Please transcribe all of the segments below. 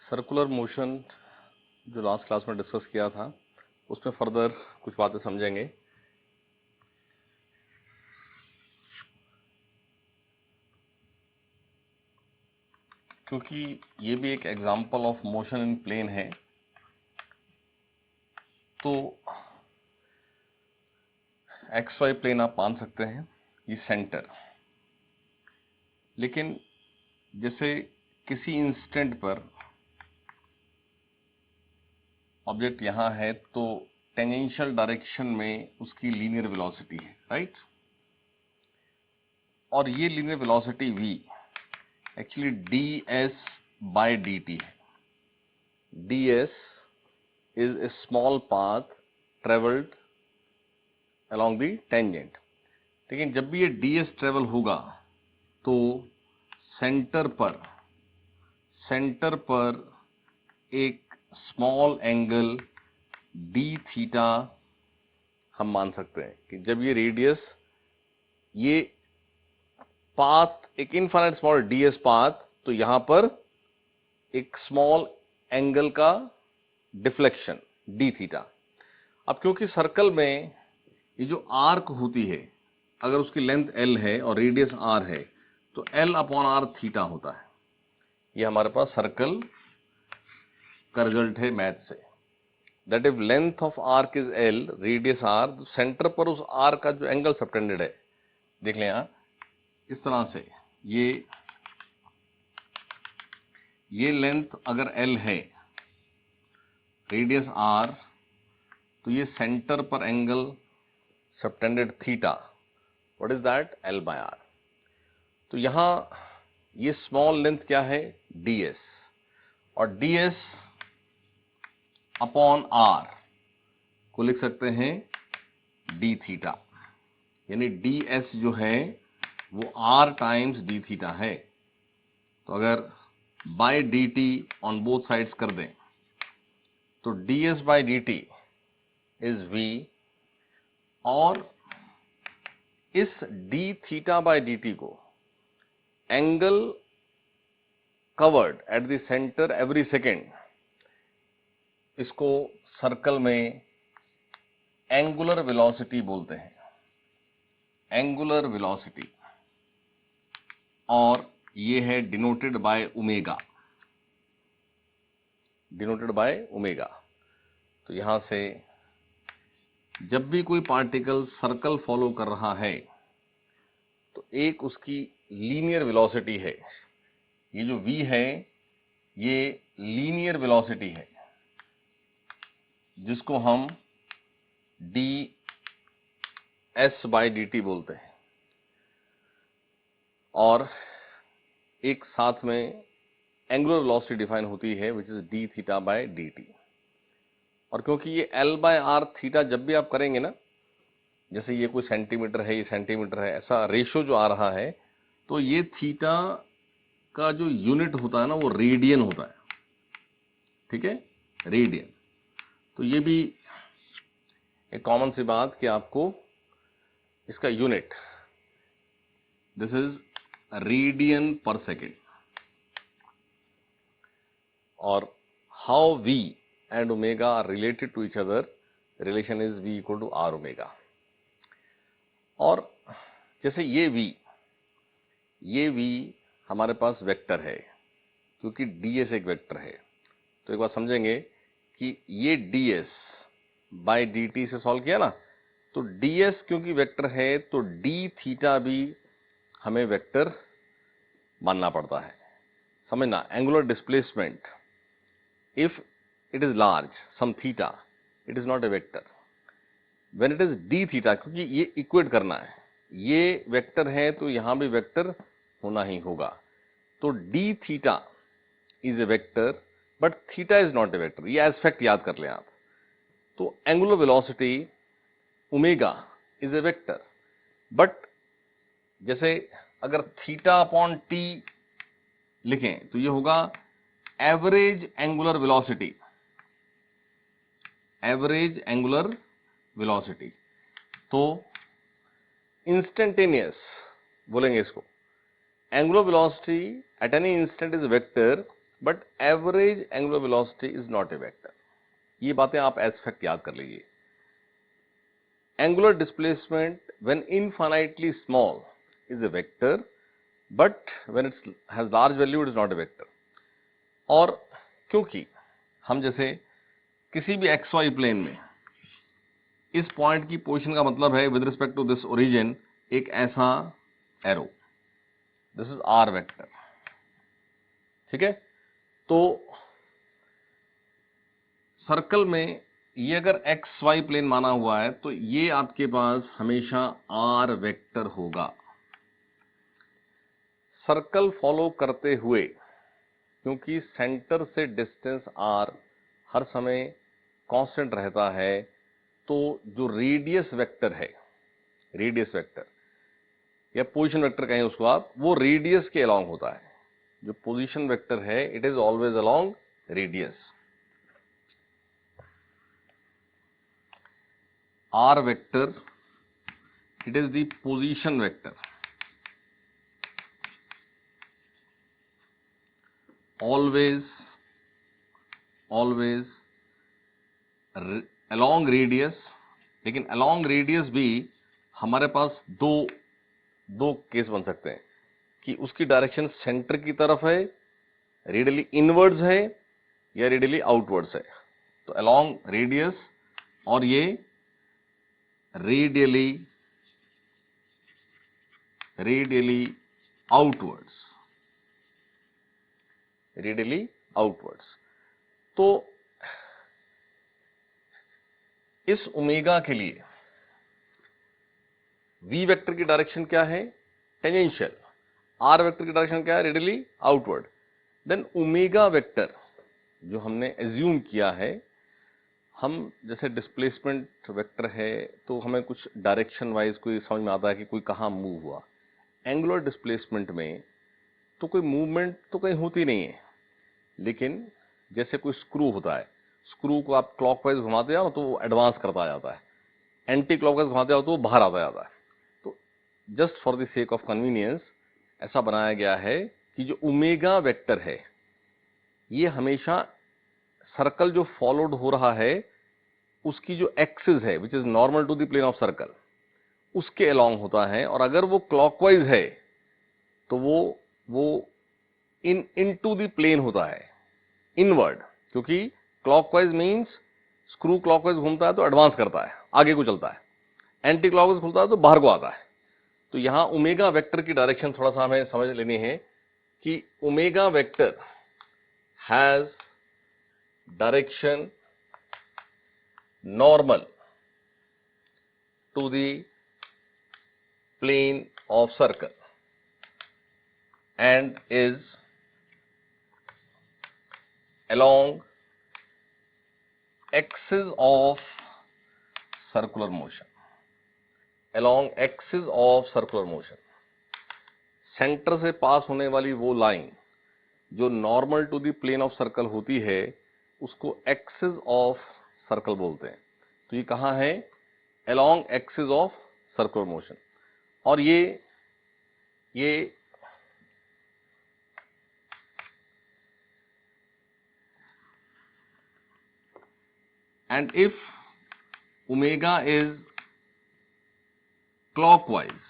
Circular motion जो last class में discuss किया था उसमें फर्दर कुछ बातें समझेंगे। क्योंकि ये भी एक example of motion in plane है, तो एक्स वाई प्लेन आप मान सकते हैं ये सेंटर। लेकिन जैसे किसी इंस्टेंट पर ऑब्जेक्ट यहां है तो टेंजेंशियल डायरेक्शन में उसकी लीनियर वेलोसिटी है, राइट। और ये linear velocity v actually ds by dt है। ds is a small path traveled along the tangent। लेकिन जब भी ये ds ट्रेवल होगा तो सेंटर पर एक स्मॉल एंगल d थीटा हम मान सकते हैं कि जब ये रेडियस, ये पाथ एक इनफाइनाइट स्मॉल ds पाथ, तो यहां पर एक स्मॉल एंगल का डिफ्लेक्शन d थीटा। अब क्योंकि सर्कल में ये जो आर्क होती है, अगर उसकी लेंथ l है और रेडियस r है तो l अपॉन r थीटा होता है। ये हमारे पास सर्कल का रिजल्ट है मैथ से। That if length of arc is l, radius r, तो सेंटर पर उस आर्क का जो एंगल सबटेंडेड है, देख लें यहां इस तरह से, ये लेंथ अगर l है, रेडियस r, तो ये सेंटर पर angle subtended theta, what is that, l by r। तो यहां ये स्मॉल लेंथ क्या है, ds, और ds अपॉन r को लिख सकते हैं d थीटा, यानी ds जो है वो r टाइम्स d थीटा है। तो अगर by dt on both sides कर दें तो ds by dt is v, और इस d थीटा बाय dt को angle covered at the centre every second, इसको सर्कल में एंगुलर वेलोसिटी बोलते हैं, एंगुलर वेलोसिटी, और ये है denoted by omega, denoted by omega. तो यहां से जब भी कोई पार्टिकल सर्कल फॉलो कर रहा है तो एक उसकी लीनियर वेलोसिटी है, ये जो v है ये लीनियर वेलोसिटी है जिसको हम ds बाय dt बोलते हैं, और एक साथ में एंगुलर वेलोसिटी डिफाइन होती है which is d theta by dt। और क्योंकि ये l बाय r थीटा जब भी आप करेंगे ना, जैसे ये कोई सेंटीमीटर है, ये सेंटीमीटर है, ऐसा रेशो जो आ रहा है, तो ये थीटा का जो यूनिट होता है ना वो रेडियन होता है, ठीक है, रेडियन। तो ये भी एक कॉमन सी बात कि आपको इसका unit, this is radian per second, और how v and omega are related to each other, relation is v equal to r omega। और जैसे ये v हमारे पास वेक्टर है क्योंकि ds एक वेक्टर है। तो एक बात समझेंगे कि ये ds बाय dt से सॉल्व किया ना, तो ds क्योंकि वेक्टर है तो d थीटा भी हमें वेक्टर मानना पड़ता है। समझना, angular displacement if it is large, some theta, it is not a vector। when it is d theta, क्योंकि ये इक्वेट करना है, ये वेक्टर है तो यहां भी वेक्टर होना ही होगा। तो d theta is a vector but theta is not a vector, ये एस्पेक्ट याद कर लें आप। तो angular velocity omega is A vector, but जैसे अगर थीटा अपॉन टी लिखें तो ये होगा average angular velocity, average angular velocity. तो इंस्टेंटेनियस बोलेंगे इसको, angular velocity at any instant is vector but average angular velocity is not a vector. ये बातें आप एज फैक्ट याद कर लीजिए। Angular displacement when infinitely small is a vector, but when it's has large value it is not a vector. और क्योंकि हम जैसे किसी भी एक्स वाई प्लेन में इस पॉइंट की पोजीशन का मतलब है with respect to this origin एक ऐसा arrow, this is r vector, ठीक है। तो सर्कल में ये अगर एक्स वाई प्लेन माना हुआ है तो ये आपके पास हमेशा आर वेक्टर होगा। सर्कल फॉलो करते हुए क्योंकि सेंटर से डिस्टेंस आर हर समय कांस्टेंट रहता है, तो जो रेडियस वेक्टर है, रेडियस वेक्टर या पोजीशन वेक्टर कहें उसको आप, वो रेडियस के अलोंग होता है। जो पोजीशन वेक्टर है it is always along radius. R vector it is the position vector, always along radius। लेकिन along radius भी हमारे पास दो केस बन सकते हैं कि उसकी डायरेक्शन सेंटर की तरफ है, रेडियली इनवर्ड्स है, या रेडियली आउटवर्ड्स है। तो along radius और ये रेडियली आउटवर्ड्स, रेडियली आउटवर्ड्स। तो इस ओमेगा के लिए v वेक्टर की डायरेक्शन क्या है? टेंजेंशियल। r वेक्टर की डायरेक्शन क्या है? Radially outward. Then omega vector जो हमने एज्यूम किया है, हम जैसे डिस्प्लेसमेंट वेक्टर है तो हमें कुछ डायरेक्शन वाइज कोई समझ में आता है कि कोई कहाँ मूव हुआ। एंगुलर डिस्प्लेसमेंट में तो कोई मूवमेंट तो कहीं होती नहीं है, लेकिन जैसे कोई स्क्रू होता है, स्क्रू को आप क्लॉकवाइज घुमाते जाओ तो वो एडवांस करता जाता है, एंटी क्लॉकवाइज घुमाते जाओ तो वो बाहर आता जाता है। तो just for the sake of convenience ऐसा बनाया गया है कि जो ओमेगा वेक्टर है ये हमेशा सर्कल जो फॉलोड हो रहा है उसकी जो एक्सिस है which is normal to the plane of circle उसके अलोंग होता है। और अगर वो क्लॉकवाइज है तो वो इनटू द प्लेन होता है, इनवर्ड। क्योंकि क्लॉकवाइज मींस स्क्रू क्लॉकवाइज घूमता है तो एडवांस करता है, आगे को चलता है, एंटी क्लॉकवाइज खुलता है तो बाहर को आता है। तो यहां ओमेगा वेक्टर की डायरेक्शन थोड़ा सा हमें समझ लेनी है कि omega vector has direction normal to the plane of circle and is along axis of circular motion, along axis of circular motion। Centre से पास होने वाली वो लाइन जो normal to the plane of circle होती है उसको axis of circle बोलते हैं। तो ये कहाँ है? along axis of circular motion। और ये and if omega is clockwise,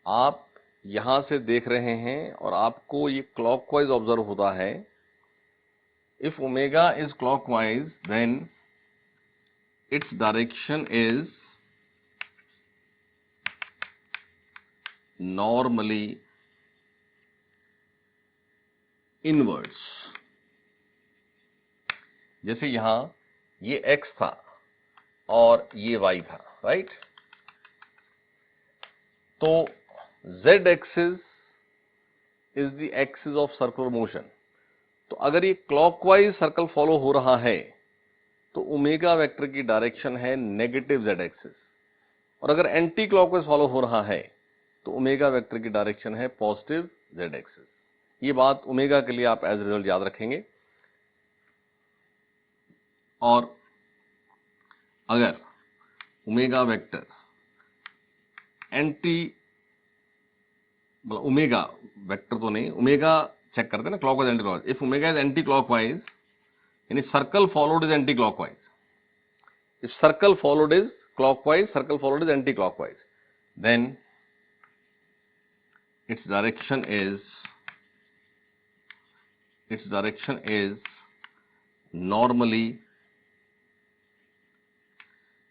आप यहां से देख रहे हैं और आपको ये क्लॉकवाइज ऑब्जर्व होता है। If omega is clockwise then its direction is normally inwards. जैसे यहां ये x था और ये y था, राइट? तो z axis is the axis of circular motion. तो अगर ये क्लॉकवाइज सर्कल फॉलो हो रहा है तो ओमेगा वेक्टर की डायरेक्शन है नेगेटिव z एक्सिस, और अगर एंटी क्लॉकवाइज फॉलो हो रहा है तो ओमेगा वेक्टर की डायरेक्शन है पॉजिटिव z एक्सिस। ये बात ओमेगा के लिए आप एज रिजल्ट याद रखेंगे। और अगर ओमेगा वेक्टर एंटी मतलब ओमेगा वेक्टर तो नहीं, ओमेगा चेक करते हैं ना, clockwise anti clockwise. If omega is anti clockwise यानी circle followed is anti clockwise, if circle followed is clockwise, circle followed is anti clockwise, then its direction is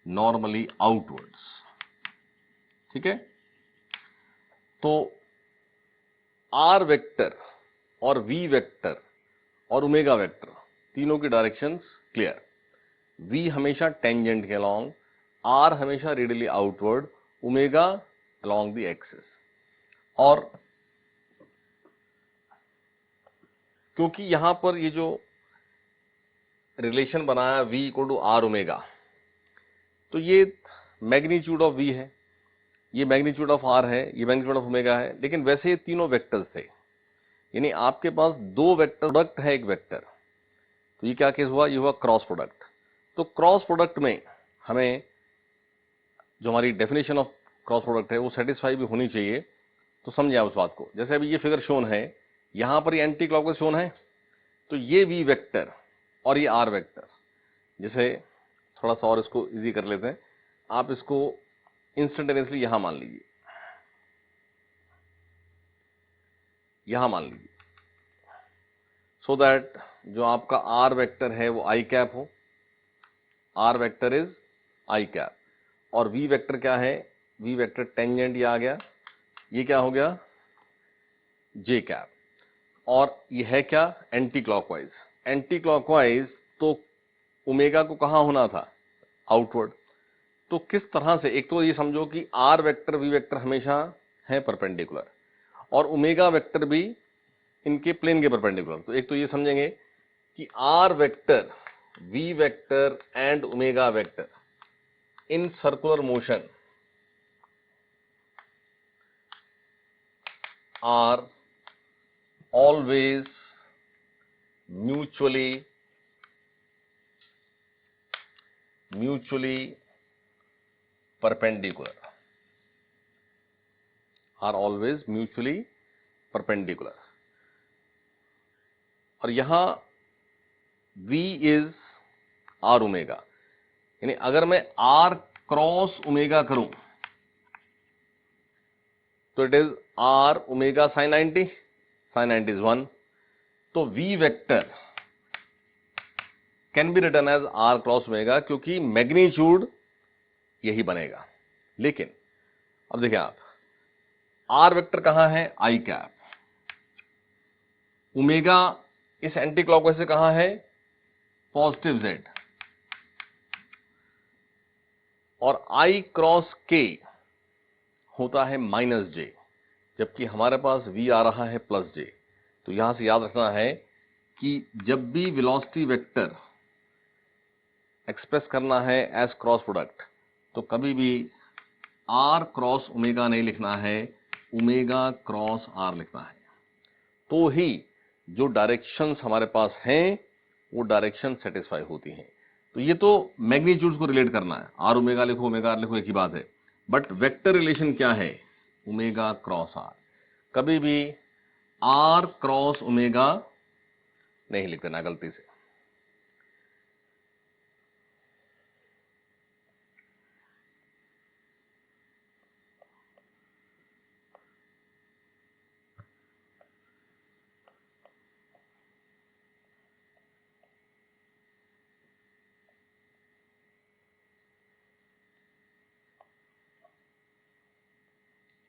normally outwards। ठीक है, तो R vector और V vector और omega vector तीनों की directions clear. V हमेशा tangent के along, R हमेशा radially outward, omega along the axis. और क्योंकि यहां पर ये जो रिलेशन बनाया v equal to r omega, तो ये मैग्नीट्यूड ऑफ v है, ये मैग्नीट्यूड ऑफ r है, ये मैग्नीट्यूड ऑफ ओमेगा है, लेकिन वैसे ये तीनों वेक्टर्स थे, यानी आपके पास दो वेक्टर प्रोडक्ट है एक वेक्टर, तो ये क्या केस हुआ, ये हुआ क्रॉस प्रोडक्ट। तो क्रॉस प्रोडक्ट में हमें जो हमारी डेफिनेशन ऑफ क्रॉस प्रोडक्ट है वो सेटिस्फाई भी होनी चाहिए। तो समझिए आप उस बात को। जैसे अभी ये फिगर शोन है, यहां पर ये एंटी क्लॉकवाइज शोन है, तो ये v वेक्टर और ये r वेक्टर, जैसे थोड़ा सा और इसको इजी कर लेते हैं, आप इसको इंस्टेंटेनियसली यहां मान लीजिए, यहां मान लीजिए, सो दैट जो आपका r वेक्टर है वो i कैप हो, r vector is i cap, और v वेक्टर क्या है, v वेक्टर टेंजेंट ये आ गया, ये क्या हो गया j कैप, और ये है क्या एंटी क्लॉकवाइज। एंटी क्लॉकवाइज तो ओमेगा को कहां होना था, आउटवर्ड। तो किस तरह से, एक तो ये समझो कि आर वेक्टर वी वेक्टर हमेशा है परपेंडिकुलर, और ओमेगा वेक्टर भी इनके प्लेन के परपेंडिकुलर। तो एक तो ये समझेंगे कि r vector v vector and omega vector in circular motion are always mutually perpendicular, are always mutually perpendicular। और यहां v इज आर ओमेगा, यानी अगर मैं r क्रॉस ओमेगा करूं तो it is r omega sine 90, sine 90 is 1। तो v vector can be written as r cross omega, क्योंकि magnitude यही बनेगा। लेकिन अब देखिए आप, r वेक्टर कहां है, i कैप, ओमेगा इस एंटी क्लॉकवाइज से कहां है, पॉजिटिव z, और i क्रॉस k होता है माइनस j, जबकि हमारे पास v आ रहा है प्लस j। तो यहां से याद रखना है कि जब भी वेलोसिटी वेक्टर एक्सप्रेस करना है एज क्रॉस प्रोडक्ट, तो कभी भी r क्रॉस ओमेगा नहीं लिखना है, ओमेगा क्रॉस r लिखना है, तो ही जो डायरेक्शंस हमारे पास हैं वो डायरेक्शन सेटिस्फाई होती हैं। तो ये तो मैग्नीट्यूड्स को रिलेट करना है, r ओमेगा लिखो ओमेगा r लिखो एक ही बात है, बट वेक्टर रिलेशन क्या है, ओमेगा क्रॉस r। कभी भी r क्रॉस ओमेगा नहीं लिख देना गलती से।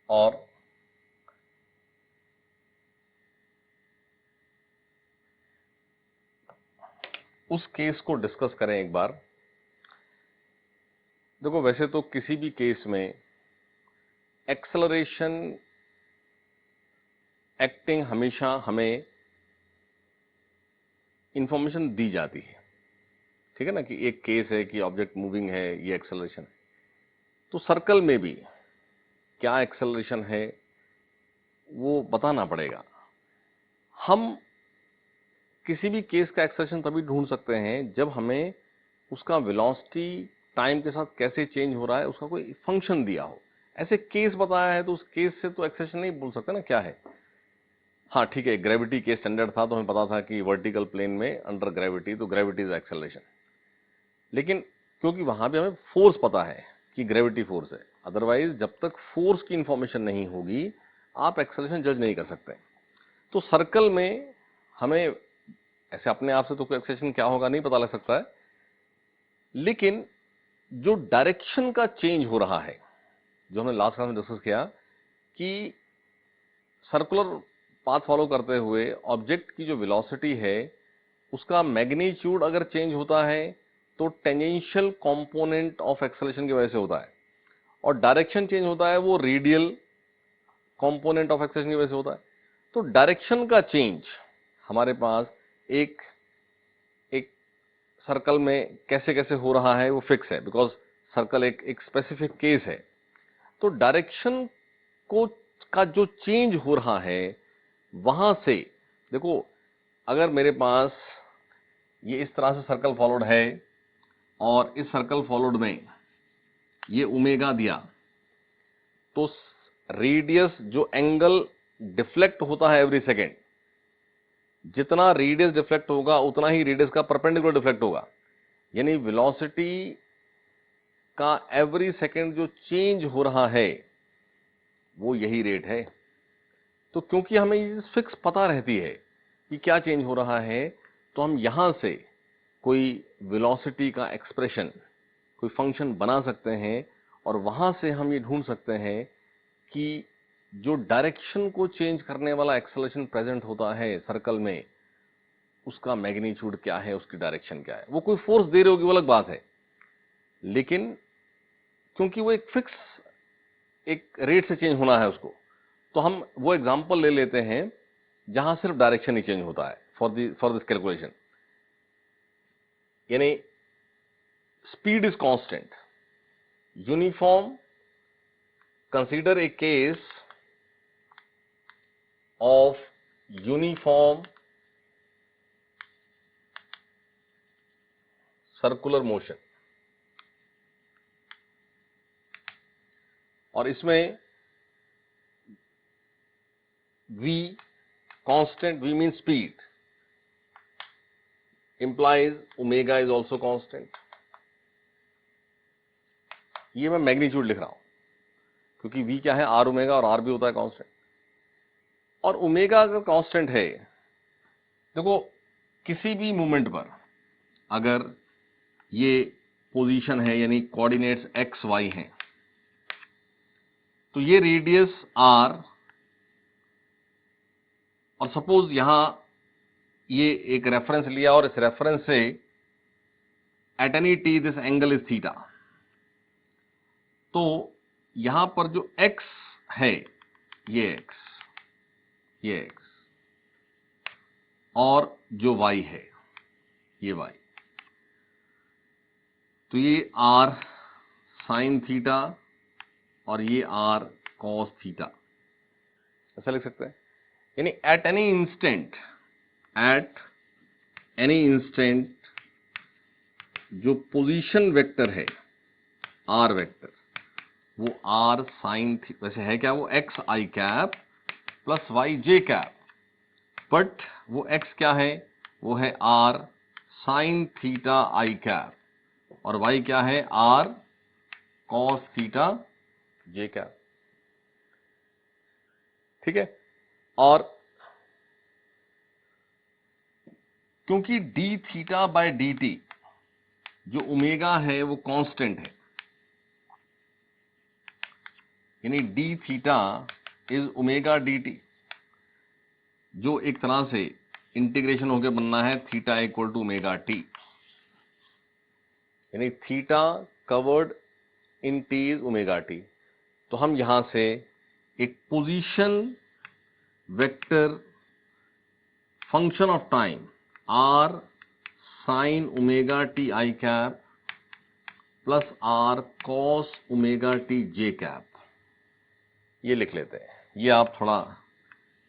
और उस केस को डिस्कस करें एक बार। देखो वैसे तो किसी भी केस में एक्सेलरेशन एक्टिंग हमेशा हमें इंफॉर्मेशन दी जाती है, ठीक है ना, कि एक केस है कि ऑब्जेक्ट मूविंग है, ये एक्सेलरेशन है। तो सर्कल में भी क्या एक्सेलरेशन है वो बताना पड़ेगा। हम किसी भी केस का एक्सेलरेशन तभी ढूंढ सकते हैं जब हमें उसका वेलोसिटी टाइम के साथ कैसे चेंज हो रहा है उसका कोई फंक्शन दिया हो। ऐसे केस बताया है तो उस केस से तो एक्सेलेरेशन नहीं बोल सकते ना क्या है। हाँ ठीक है, ग्रेविटी केस स्टैंडर्ड था तो हमें पता था कि वर्टिकल प्लेन में अंडर ग्रेविटी, तो ग्रेविटी इज एक्सेलरेशन। लेकिन क्योंकि वहां भी हमें फोर्स पता है कि ग्रेविटी फोर्स है, अदरवाइज जब तक फोर्स की इंफॉर्मेशन नहीं होगी आप एक्सेलरेशन जज नहीं कर सकते। तो सर्कल में हमें ऐसे अपने आप से तो कोई एक्सेलरेशन क्या होगा नहीं पता लग सकता है, लेकिन जो डायरेक्शन का चेंज हो रहा है, जो हमने लास्ट क्लास में डिस्कस किया कि सर्कुलर पाथ फॉलो करते हुए ऑब्जेक्ट की जो वेलोसिटी है उसका मैग्नीट्यूड अगर चेंज होता है तो टेंजेंशियल कंपोनेंट ऑफ एक्सेलरेशन की वजह से होता है, और डायरेक्शन चेंज होता है वो रेडियल कंपोनेंट ऑफ एक्सेलरेशन की वजह से होता है। तो डायरेक्शन का चेंज हमारे पास एक एक सर्कल में कैसे कैसे हो रहा है वो फिक्स है, बिकॉज सर्कल एक स्पेसिफिक केस है। तो डायरेक्शन को का जो चेंज हो रहा है वहां से देखो, अगर मेरे पास ये इस तरह से सर्कल फॉलोड है और इस सर्कल फॉलोड में ये ओमेगा दिया, तो रेडियस जो एंगल डिफ्लेक्ट होता है एवरी सेकेंड, जितना रेडियस डिफ्लेक्ट होगा उतना ही रेडियस का परपेंडिकुलर डिफ्लेक्ट होगा, यानी वेलोसिटी का एवरी सेकेंड जो चेंज हो रहा है वो यही रेट है। तो क्योंकि हमें ये फिक्स पता रहती है कि क्या चेंज हो रहा है, तो हम यहां से कोई वेलोसिटी का एक्सप्रेशन, कोई फंक्शन बना सकते हैं और वहां से हम ये ढूंढ सकते हैं कि जो डायरेक्शन को चेंज करने वाला एक्सेलरेशन प्रेजेंट होता है सर्कल में उसका मैग्नीट्यूड क्या है, उसकी डायरेक्शन क्या है। वो कोई फोर्स दे रही होगी वो अलग बात है, लेकिन क्योंकि वो एक फिक्स एक रेट से चेंज होना है उसको, तो हम वो एग्जांपल ले लेते हैं जहां सिर्फ डायरेक्शन ही चेंज होता है फॉर दिस कैलकुलेशन। यानी speed is constant, uniform, consider a case of uniform circular motion, और इसमें v constant, v means speed, implies omega is also constant। ये मैं मैग्नीट्यूड लिख रहा हूं क्योंकि v क्या है, r ओमेगा, और r भी होता है कांस्टेंट। और ओमेगा अगर कांस्टेंट है, देखो किसी भी मोमेंट पर अगर ये पोजीशन है यानी कोऑर्डिनेट्स x y हैं, तो ये रेडियस r, और सपोज यहां ये एक रेफरेंस लिया और इस रेफरेंस से at any t this angle is theta, तो यहां पर जो x है ये x और जो y है ये y, तो ये r साइन थीटा और ये r कॉस थीटा, ऐसा लिख सकते हैं। यानी एट एनी इंस्टेंट जो पोजीशन वेक्टर है r वेक्टर, वो r साइन, वैसे है क्या, वो x i cap plus y j cap, but वो x क्या है, वो है r sine theta i cap, और y क्या है, r cos theta j cap. ठीक है, और क्योंकि d theta by d T जो ओमेगा है वो कांस्टेंट है, यानी d theta is omega D T, जो एक तरह से इंटीग्रेशन होकर बनना है theta equal to omega T, यानी theta covered in T is omega T. तो हम यहां से एक position vector function of time r sine omega T I cap plus r cos omega T J cap, ये लिख लेते हैं। ये आप थोड़ा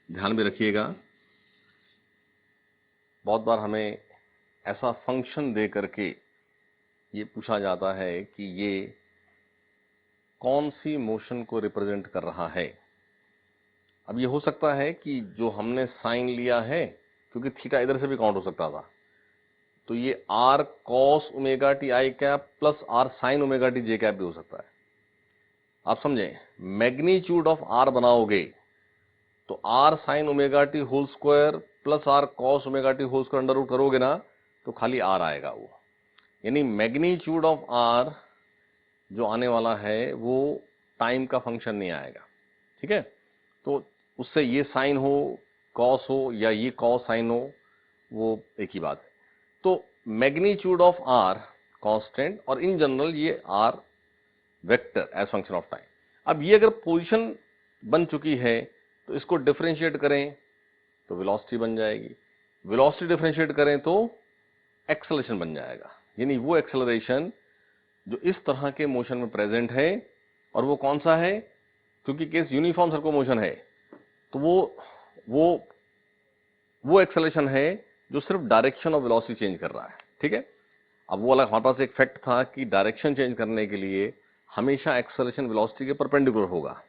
ध्यान में रखिएगा, बहुत बार हमें ऐसा फंक्शन दे करके ये पूछा जाता है कि ये कौन सी मोशन को रिप्रेजेंट कर रहा है। अब ये हो सकता है कि जो हमने साइन लिया है, क्योंकि थीटा इधर से भी काउंट हो सकता था, तो ये r cos omega T I cap plus r sin omega T J cap भी हो सकता है। आप समझें, मैग्नीट्यूड ऑफ r बनाओगे तो r sin omega t whole square plus r cos omega t whole square under root करोगे ना तो खाली r आएगा वो, यानी मैग्नीट्यूड ऑफ r जो आने वाला है वो टाइम का फंक्शन नहीं आएगा। ठीक है, तो उससे ये साइन हो कॉस हो या ये कॉस साइन हो वो एक ही बात है। तो मैग्नीट्यूड ऑफ आर कांस्टेंट और इन जनरल ये r vector as function of time. अब ये अगर पोजीशन बन चुकी है तो इसको डिफरेंशिएट करें तो वेलोसिटी बन जाएगी, वेलोसिटी डिफरेंशिएट करें तो एक्सेलरेशन बन जाएगा, यानी वो एक्सेलरेशन जो इस तरह के मोशन में प्रेजेंट है। और वो कौन सा है, क्योंकि केस यूनिफॉर्म सर्कुलर मोशन है तो वो एक्सेलरेशन है जो सिर्फ डायरेक्शन ऑफ वेलोसिटी चेंज कर रहा है। ठीक है, अब वो अलग हमारे पास एक फैक्ट था कि डायरेक्शन चेंज करने के लिए हमेशा एक्सेलरेशन वेलोसिटी के परपेंडिकुलर होगा,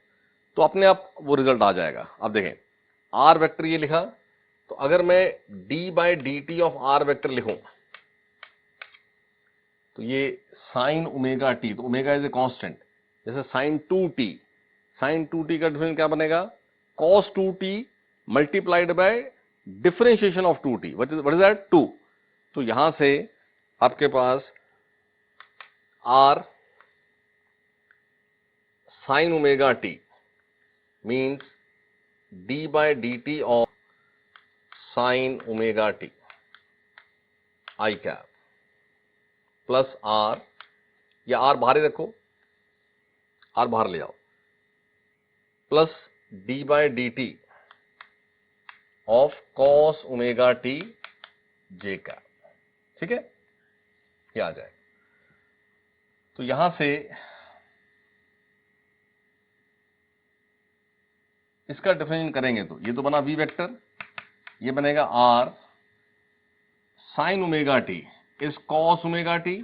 तो अपने आप वो रिजल्ट आ जाएगा। अब देखें आर वेक्टर ये लिखा, तो अगर मैं d by d t of r vector लिखूं तो ये साइन ओमेगा टी, तो ओमेगा इज ए कांस्टेंट, जैसे साइन 2t, साइन 2t का डिफरेंस क्या बनेगा, cos 2t multiplied by differentiation of 2t, what is that 2। तो यहां से आपके पास r sine omega t means d by d t of sine omega T I cap plus r, या r बाहर ही रखो, r बाहर ले जाओ, plus d by d t of cos omega T J cap. ठीक है, ये आ जाए। तो यहां से इसका डिफरेंशिएशन करेंगे तो ये तो बना v वेक्टर, ये बनेगा r sine omega T is cos omega T,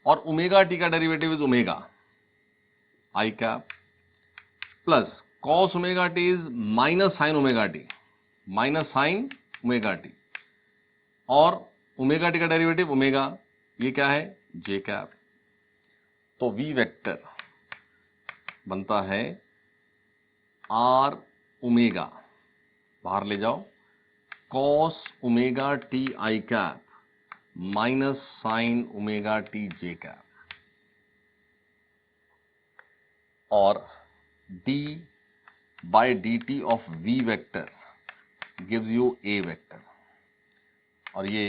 और ओमेगा टी का derivative is omega I cap, plus cos omega T is minus sign omega T, minus sign omega T, और ओमेगा टी का derivative omega, ये क्या है जे cap. तो v vector बनता है r ओमेगा, बाहर ले जाओ, cos omega T I cap minus sign omega T J cap, और d by d t of v vector gives you a vector, और ये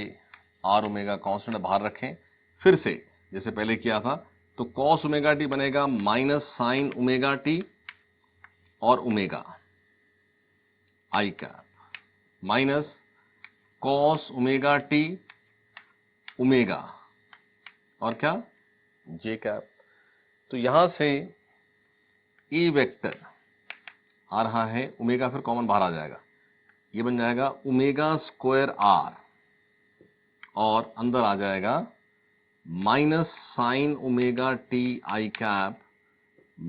r ओमेगा कांस्टेंट बाहर रखें, फिर से जैसे पहले किया था, तो cos ओमेगा टी बनेगा माइनस साइन ओमेगा टी और ओमेगा आई cap minus cos omega T omega और क्या जे कैप। तो यहां से ए वेक्टर आ रहा है, ओमेगा फिर कॉमन बाहर आ जाएगा, ये बन जाएगा ओमेगा स्क्वायर आर, और अंदर आ जाएगा minus sign omega T I cap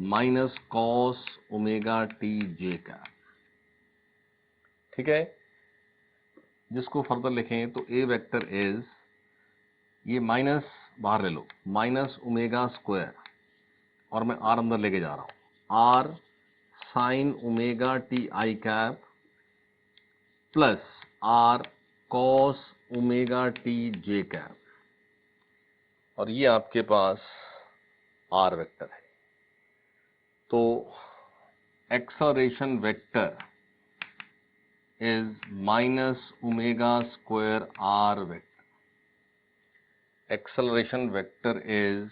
minus cos omega T J cap. ठीक है, जिसको फर्दर लिखें तो ए वेक्टर इज, ये माइनस बाहर ले लो, माइनस ओमेगा स्क्वायर, और मैं आर अंदर लेके जा रहा हूं, R sine omega T I cap plus R cos omega T J cap, और ये आपके पास आर वेक्टर है। तो acceleration vector is minus omega square R vector, acceleration vector is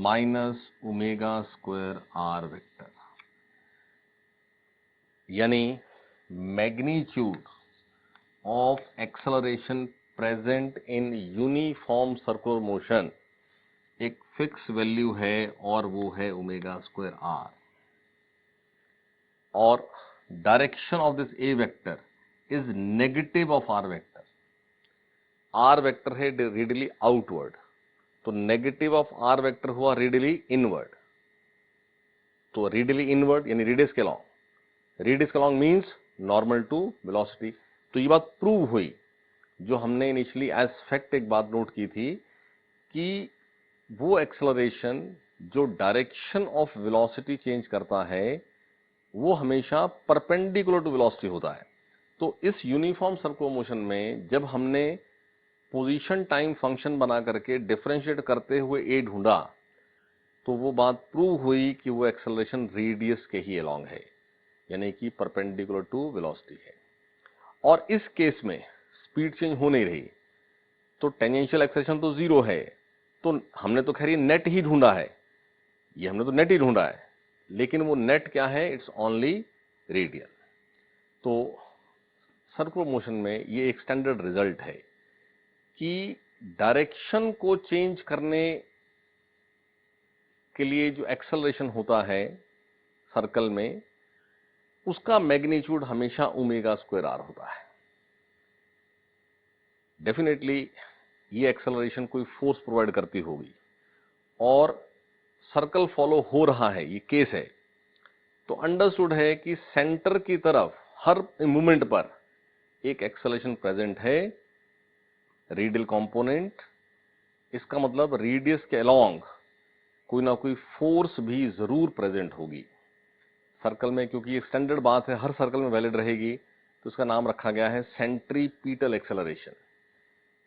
minus omega square R vector, यानी magnitude of acceleration present in uniform circular motion एक fix value है, और वो है ओमेगा स्क्वायर आर, और direction of this A vector is negative of r vector. R vector है radially outward, तो negative of r vector हुआ radially inward, तो रेडियली इनवर्ड यानी रेडियस के अलॉन्ग, रेडियस के along means normal to velocity. तो ये बात प्रूव हुई जो हमने इनिशियली एज फैक्ट एक बात नोट की थी कि वो एक्सेलरेशन जो डायरेक्शन ऑफ वेलोसिटी चेंज करता है वो हमेशा परपेंडिकुलर टू वेलोसिटी होता है। तो इस यूनिफॉर्म सर्कुलर मोशन में जब हमने पोजीशन टाइम फंक्शन बना करके डिफरेंशिएट करते हुए ए ढूंढा तो वो बात प्रूव हुई कि वो एक्सेलरेशन रेडियस के ही अलोंग है, यानी कि परपेंडिकुलर टू वेलोसिटी है। और इस केस में स्पीड चेंज हो नहीं रही, तो टेंजेंशियल एक्सेलरेशन तो जीरो है। तो हमने तो खैर ये नेट ही ढूंढा है, ये हमने तो नेट ही ढूंढा है, लेकिन वो नेट क्या है, इट्स ओनली रेडियल। तो सर्कुलर मोशन में ये एक स्टैंडर्ड रिजल्ट है कि डायरेक्शन को चेंज करने के लिए जो एक्सेलरेशन होता है सर्कल में, उसका मैग्नीट्यूड हमेशा ओमेगा स्क्वायर आर होता है। डेफिनेटली ये एक्सेलरेशन कोई फोर्स प्रोवाइड करती होगी और सर्कल फॉलो हो रहा है, ये केस है, तो अंडरस्टूड है कि सेंटर की तरफ हर मूवमेंट पर एक एक्सेलरेशन प्रेजेंट है, रेडियल कंपोनेंट। इसका मतलब रेडियस के अलोंग कोई ना कोई फोर्स भी जरूर प्रेजेंट होगी सर्कल में, क्योंकि एक स्टैंडर्ड बात है, हर सर्कल में वैलिड रहेगी। तो उसका नाम रखा गया है सेंट्रीपीटल एक्सेलरेशन।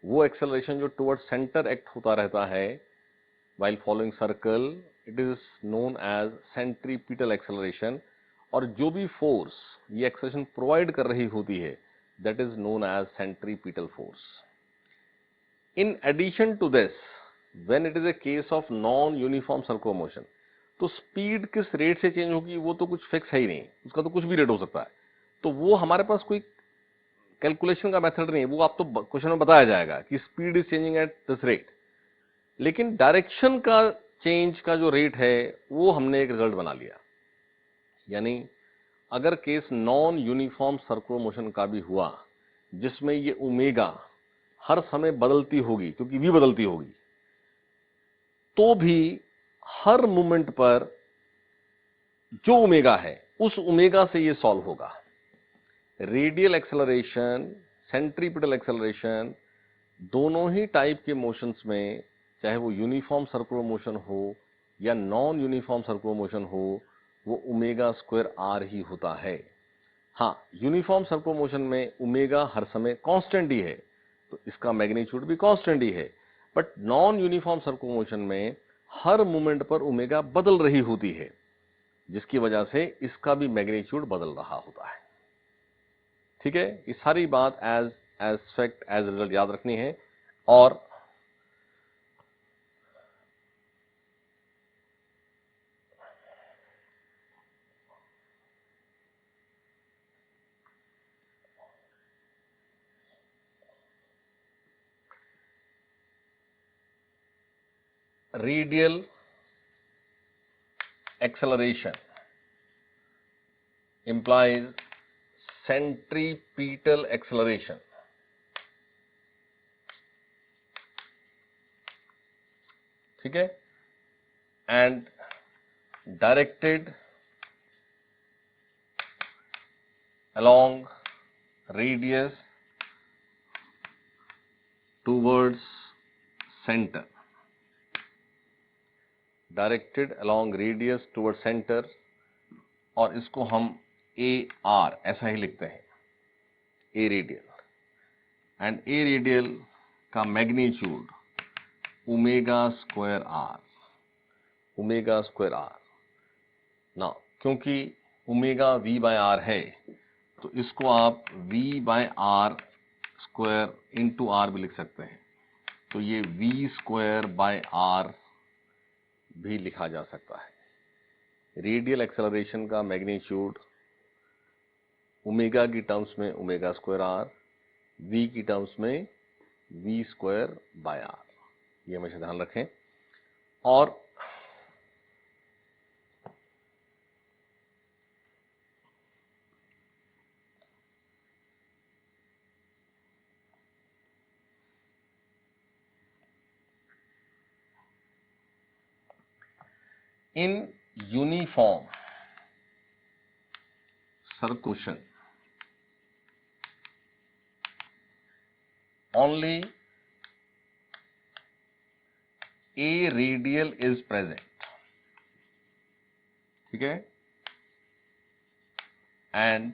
वो एक्सेलरेशन जो टुवर्ड सेंटर एक्ट होता रहता है while following circle, it is known as centripetal acceleration। और जो भी फोर्स ये एक्सेलरेशन प्रोवाइड कर रही होती है that is known as centripetal force। In addition to this, when it is a case of non-uniform circular motion, तो speed किस रेट से चेंज होगी वो तो कुछ फिक्स है ही नहीं, उसका तो कुछ भी रेट हो सकता है। तो वो हमारे पास कोई कैलकुलेशन का मेथड नहीं है, वो आप तो क्वेश्चन में बताया जाएगा कि speed is changing at this rate, लेकिन डायरेक्शन का चेंज का जो रेट है वो हमने एक रिजल्ट बना लिया। यानी अगर case non uniform circular motion का भी हुआ जिसमें ये ओमेगा हर समय बदलती होगी क्योंकि v बदलती होगी, तो भी हर मूवमेंट पर जो ओमेगा है उस ओमेगा से ये सॉल्व होगा। रेडियल एक्सेलरेशन, सेंट्रीपिटल एक्सेलरेशन, दोनों ही टाइप के मोशंस में, चाहे वो यूनिफॉर्म सर्कुलर मोशन हो या नॉन यूनिफॉर्म सर्कुलर मोशन हो, वो ओमेगा स्क्वायर आर ही होता है। हाँ, यूनिफॉर्म सर्कुलर मोशन में ओमेगा हर समय कांस्टेंट ही है, तो इसका मैग्नीट्यूड भी कांस्टेंट ही है। But non uniform circular motion में हर मूवमेंट पर ओमेगा बदल रही होती है, जिसकी वजह से इसका भी मैग्नीट्यूड बदल रहा होता है। ठीक है, ये सारी बात एज फैक्ट एज रिजल्ट याद रखनी है। और radial acceleration implies centripetal acceleration। ठीक है, and directed along radius towards center, directed along radius toward centre, और इसको हम ए आर ऐसा ही लिखते हैं, a radial. And a radial का magnitude omega square r, omega square r ना, क्योंकि ओमेगा वी बाय आर है तो इसको आप v by r square into r भी लिख सकते हैं। तो ये वी स्क्वायर बाय आर भी लिखा जा सकता है। रेडियल एक्सेलरेशन का मैग्नीट्यूड ओमेगा की टर्म्स में ओमेगा स्क्वायर आर, वी की टर्म्स में वी स्क्वायर बाय आर, ये हमेशा ध्यान रखें। और in uniform circumlocution, only a radial is present. ठीक है, and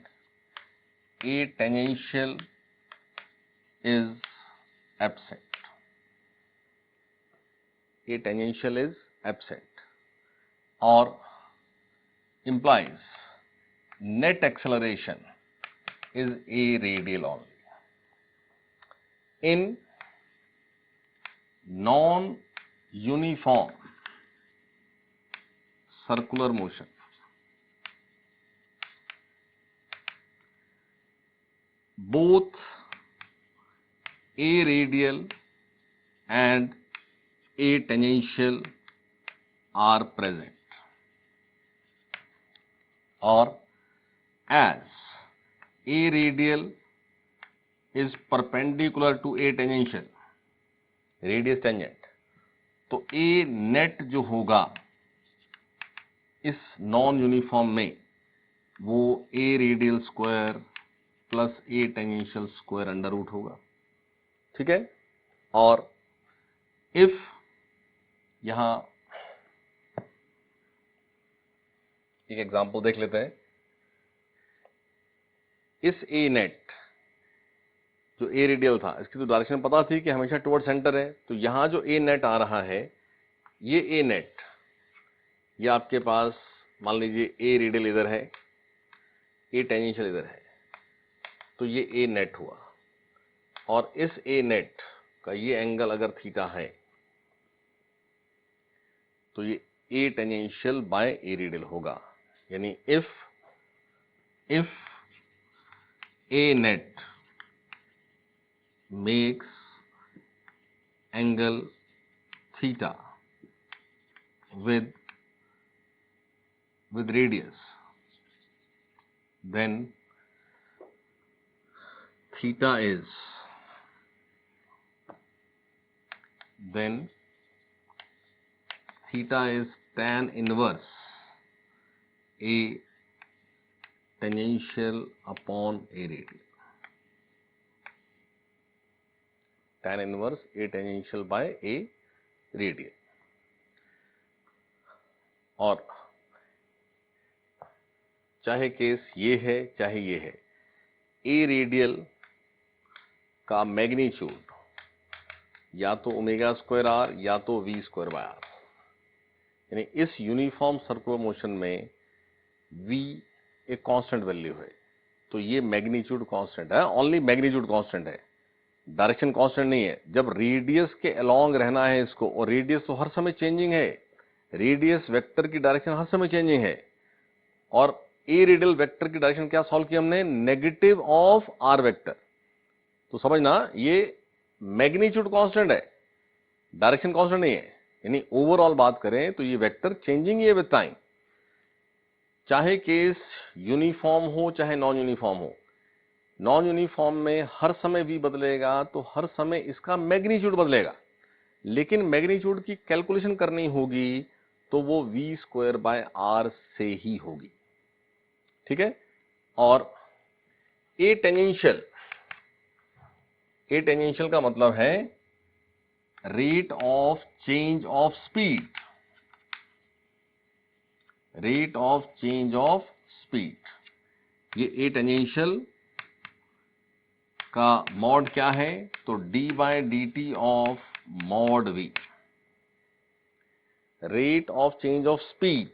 a tangential is absent. A tangential is absent, or implies net acceleration is a radial only. In non-uniform circular motion, both a radial and a tangential are present, or as a radial is perpendicular to a tangential, radius tangent, तो a net जो होगा इस non uniform में वो a radial square plus a tangential square under root होगा. ठीक है, और इफ यहां एक एग्जांपल देख लेते हैं. इस a नेट जो a रेडियल था इसकी तो डायरेक्शन पता थी कि हमेशा टुवर्ड सेंटर है, तो यहां जो a नेट आ रहा है ये a नेट, ये आपके पास मान लीजिए a रेडियल इधर है, a टेंजेंशियल इधर है, तो ये a नेट हुआ. और इस a नेट का ये एंगल अगर थीटा है तो ये a tangential by a radial होगा. यानी if a net makes angle theta with radius, then theta is tan inverse a tangential upon a radial. Tan inverse a tangential by a radial. और चाहे case ये है चाहे ये है, a radial का मैग्नीट्यूड या तो ओमेगा स्क्वायर आर या तो v स्क्वायर बाय आर. यानी इस यूनिफॉर्म सर्कुलर मोशन में v एक कांस्टेंट वैल्यू है, तो ये मैग्नीट्यूड कांस्टेंट है, ओनली मैग्नीट्यूड कांस्टेंट है, डायरेक्शन कांस्टेंट नहीं है. जब रेडियस के अलोंग रहना है इसको, और रेडियस तो हर समय चेंजिंग है, रेडियस वेक्टर की डायरेक्शन हर समय चेंजिंग है. और ए रेडियल वेक्टर की डायरेक्शन क्या सॉल्व की हमने, नेगेटिव ऑफ आर वेक्टर. तो समझना ये मैग्नीट्यूड कांस्टेंट है, डायरेक्शन कांस्टेंट नहीं है. यानी ओवरऑल बात करें तो ये वेक्टर चेंजिंग है विद टाइम, चाहे केस यूनिफॉर्म हो चाहे नॉन यूनिफॉर्म हो. नॉन यूनिफॉर्म में हर समय v बदलेगा तो हर समय इसका मैग्नीट्यूड बदलेगा, लेकिन मैग्नीट्यूड की कैलकुलेशन करनी होगी तो वो v स्क्वायर बाय आर से ही होगी. ठीक है, और ए टेंजेंशियल का मतलब है rate of change of speed, rate of change of speed. ये ए टेंजेंशियल का मॉड क्या है, तो d by d t of mod v, rate of change of speed.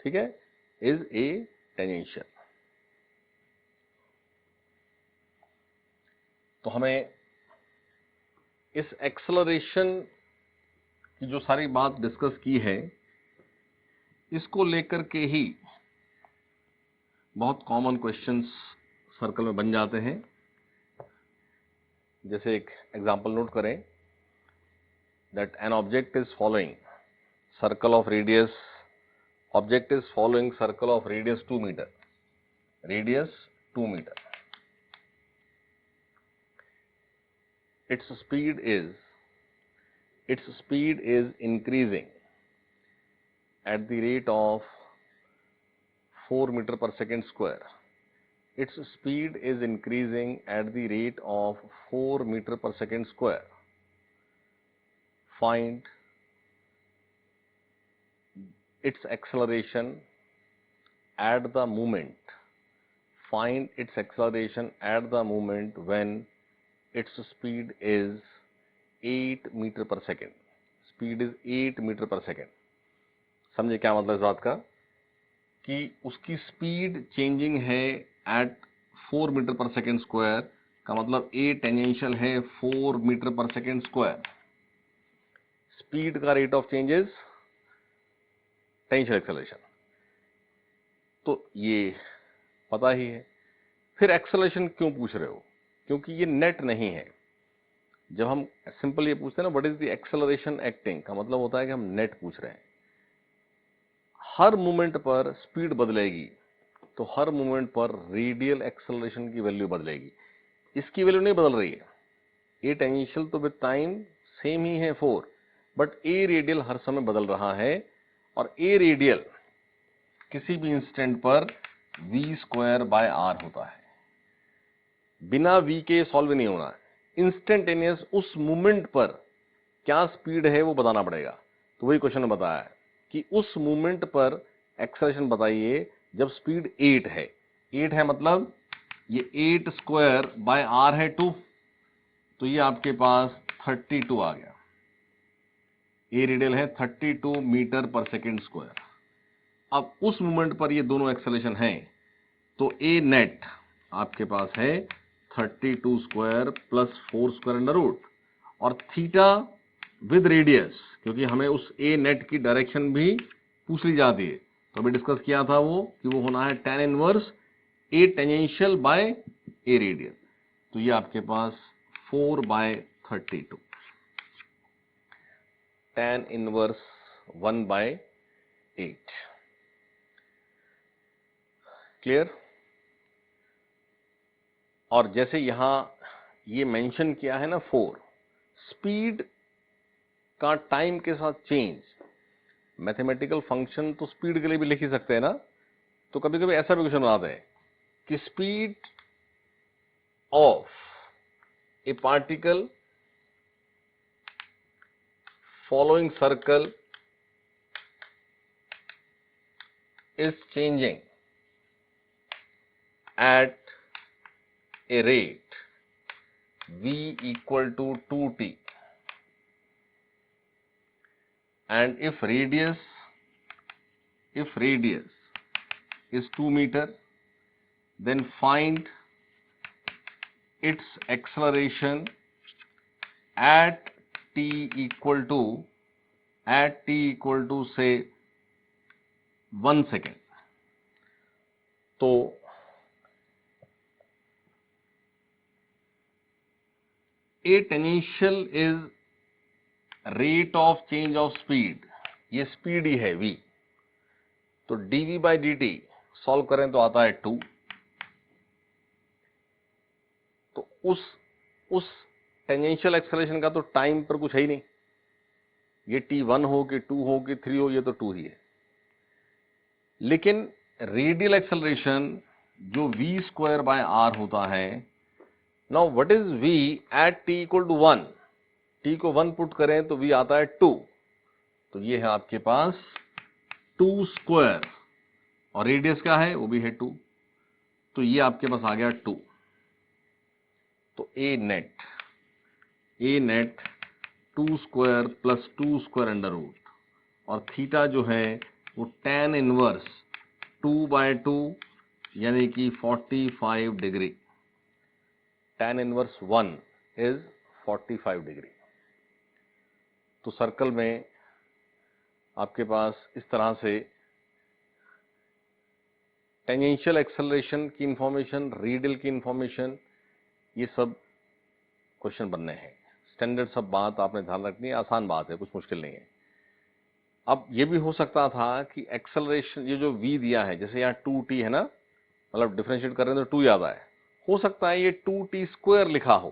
ठीक है, इज ए टेंजेंशियल. तो हमें इस एक्सेलरेशन की जो सारी बात डिस्कस की है इसको लेकर के ही बहुत कॉमन क्वेश्चंस सर्कल में बन जाते हैं. जैसे एक एग्जांपल नोट करें, that an object is following circle of radius, object is following circle of radius 2 metre, radius 2 metre. its speed is increasing at the rate of 4 meter per second square. Its speed is increasing at the rate of 4 meter per second square. Find its acceleration at the moment. Find its acceleration at the moment when its speed is 8 meter per second. Speed is 8 meter per second. समझे क्या मतलब इस बात का कि उसकी speed changing है eight 4 metre पर सेकेंड स्क्वायर, का मतलब ए टेंजेंशियल है 4 मीटर पर सेकेंड स्क्वायर. स्पीड का rate of change is tangential acceleration. तो ये पता ही है. फिर एक्सेलरेशन क्यों पूछ रहे हो? क्योंकि ये नेट नहीं है. जब हम सिंपल ये पूछते हैं ना what is the acceleration acting, का मतलब होता है कि हम नेट पूछ रहे हैं. हर मोमेंट पर स्पीड बदलेगी तो हर मोमेंट पर रेडियल एक्सेलरेशन की वैल्यू बदलेगी. इसकी वैल्यू नहीं बदल रही है. ए टेंजेंशियल तो विद टाइम सेम ही है 4, बट ए रेडियल हर समय बदल रहा है. और ए रेडियल किसी भी इंस्टेंट पर v स्क्वायर बाय आर होता है. बिना v के सॉल्व नहीं होना. इंस्टेंटेनियस उस मोमेंट पर क्या स्पीड है वो बताना पड़ेगा. तो वही क्वेश्चन में बताया है कि उस मोमेंट पर एक्सेलरेशन बताइए जब स्पीड 8 है. 8 है मतलब ये 8 स्क्वायर बाय आर है 2, तो ये आपके पास 32 आ गया. ए रेडियल है 32 मीटर पर सेकेंड स्क्वायर. अब उस मोमेंट पर ये दोनों एक्सेलरेशन हैं, तो ए नेट आपके पास है 32 square plus 4 square under root, और थीटा विद रेडियस, क्योंकि हमें उस ए नेट की डायरेक्शन भी पूछ ली जाती है. तो अभी डिस्कस किया था वो कि वो होना है tan inverse a tangential by a radial. तो ये आपके पास 4/32 tan इनवर्स 1/8. क्लियर? और जैसे यहां ये मेंशन किया है ना 4, स्पीड का टाइम के साथ चेंज, मैथमेटिकल फंक्शन तो स्पीड के लिए भी लिख ही सकते हैं ना. तो कभी कभी ऐसा भी क्वेश्चन बनाते हैं कि speed of a particle following circle is changing at a rate v equal to 2t, and if radius is 2 meter, then find its acceleration at t equal to say 1 second. तो a tangential is rate of change of speed. ये speed ही है v. तो dv by dt solve करें तो आता है 2. तो उस टेंजेंशियल एक्सेलरेशन का तो टाइम पर कुछ है ही नहीं. ये t1 हो कि 2 हो कि 3 हो, ये तो 2 ही है. लेकिन रेडियल एक्सेलरेशन जो v स्क्वायर बाय आर होता है. Now what is v at t equal to 1? t को 1 पुट करें तो v आता है 2. तो ये है आपके पास 2 स्क्वायर, और रेडियस क्या है वो भी है 2. तो ये आपके पास आ गया 2. तो A net 2 square plus 2 square under root, और थीटा जो है वो tan इनवर्स 2/2 यानी कि 45 degree. tan inverse 1 is 45 degree. तो सर्कल में आपके पास इस तरह से टेंजेंशियल एक्सेलरेशन की इंफॉर्मेशन, रेडियल की इंफॉर्मेशन, ये सब क्वेश्चन बनने हैं. स्टैंडर्ड सब बात आपने ध्यान रखनी है. आसान बात है, कुछ मुश्किल नहीं है. अब ये भी हो सकता था कि एक्सेलरेशन ये जो v दिया है, जैसे यहाँ 2t है ना, मतलब डिफरेंशिएट कर रहे हैं तो 2 याद आए. हो सकता है ये 2t स्क्वायर लिखा हो,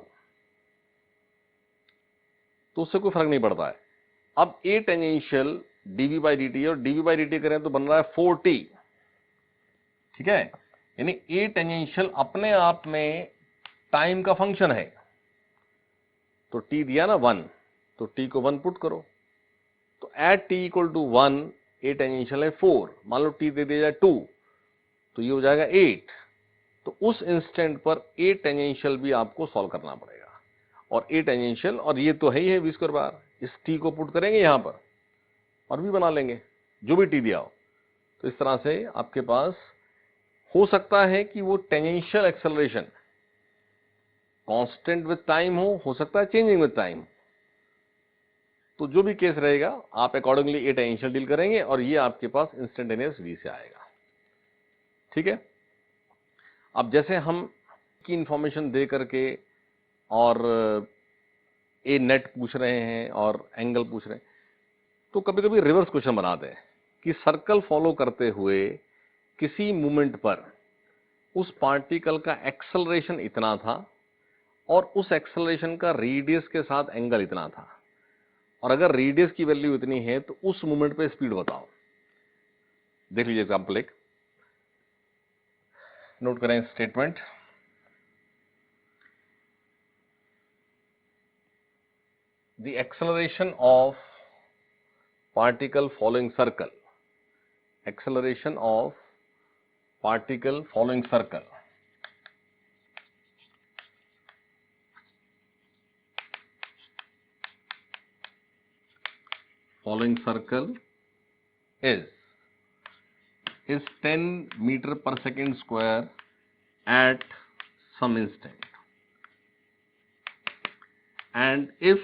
तो उससे कोई फर्क नहीं पड़ता है. अब ए टेंजेंशियल dv बाई dt, और dv बाई dt करें तो बन रहा है 4t. ठीक है, यानी ए टेंजेंशियल अपने आप में टाइम का फंक्शन है। तो टी दिया ना 1, तो टी को 1 पुट करो, तो at t equal to 1 a tangential है 4, मान लो टी दे दिया जाए 2, तो ये हो जाएगा 8। तो उस इंस्टेंट पर ए टेंजेंशियल भी आपको सॉल्व करना पड़ेगा, और ए टेंजेंशियल, और ये तो है ही है v स्क्वायर बार, इस टी को पुट करेंगे यहां पर और भी बना लेंगे जो भी टी दिया हो। तो इस तरह से आपके पास हो सकता है कि वो tangential acceleration constant with time हो सकता है चेंजिंग विद टाइम। तो जो भी केस रहेगा आप अकॉर्डिंगली ए टेंजेंशियल डील करेंगे और ये आपके पास इंस्टेंटेनियस v से आएगा। ठीक है, अब जैसे हम की इंफॉर्मेशन दे करके और ए नेट पूछ रहे हैं और एंगल पूछ रहे हैं, तो कभी कभी रिवर्स क्वेश्चन बनाते हैं कि सर्कल फॉलो करते हुए किसी मूवमेंट पर उस पार्टिकल का एक्सेलरेशन इतना था और उस एक्सेलरेशन का रेडियस के साथ एंगल इतना था, और अगर रेडियस की वैल्यू इतनी है तो उस मूवमेंट पे स्पीड बताओ। देख लीजिए एग्जांपल एक, नोट करें statement. The acceleration of particle following circle, acceleration of particle following circle is 10 meter per second square at some instant, and if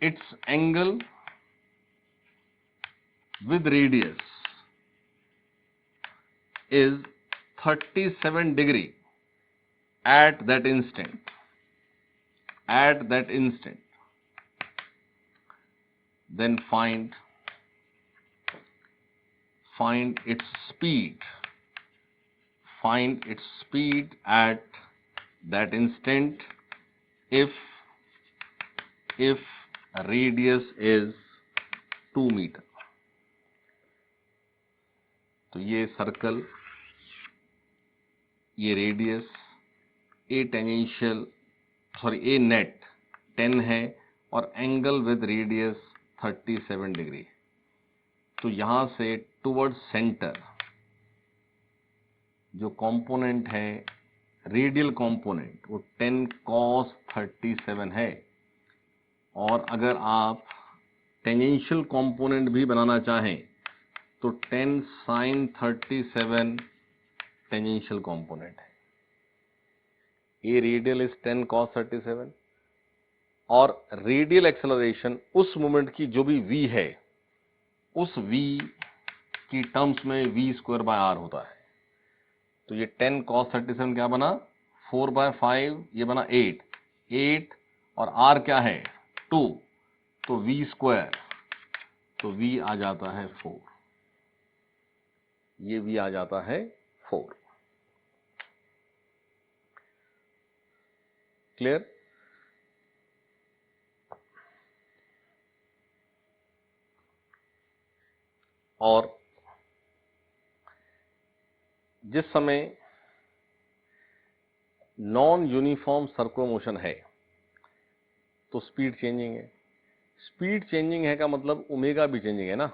its angle with radius is 37 degree at that instant, then find its speed at that instant if radius is 2 metre. तो ये circle, ये radius, a tangential a net 10 है और angle with radius 37 degree. तो यहां से towards centre जो component है रेडियल कंपोनेंट वो 10 cos 37 है, और अगर आप टेंजेंशियल कंपोनेंट भी बनाना चाहें तो 10 sin 37 टेंजेंशियल कंपोनेंट है। ए रेडियल इज 10 cos 37, और रेडियल एक्सेलरेशन उस मोमेंट की जो भी v है उस v की टर्म्स में v स्क्वायर बाय r होता है। तो ये 10 cos 37 क्या बना 4/5, ये बना 8 और r क्या है 2, तो v स्क्वायर, तो v आ जाता है 4, ये v आ जाता है 4। क्लियर? और जिस समय नॉन यूनिफॉर्म सर्कुलर मोशन है तो स्पीड चेंजिंग है। स्पीड चेंजिंग है का मतलब ओमेगा भी चेंजिंग है ना।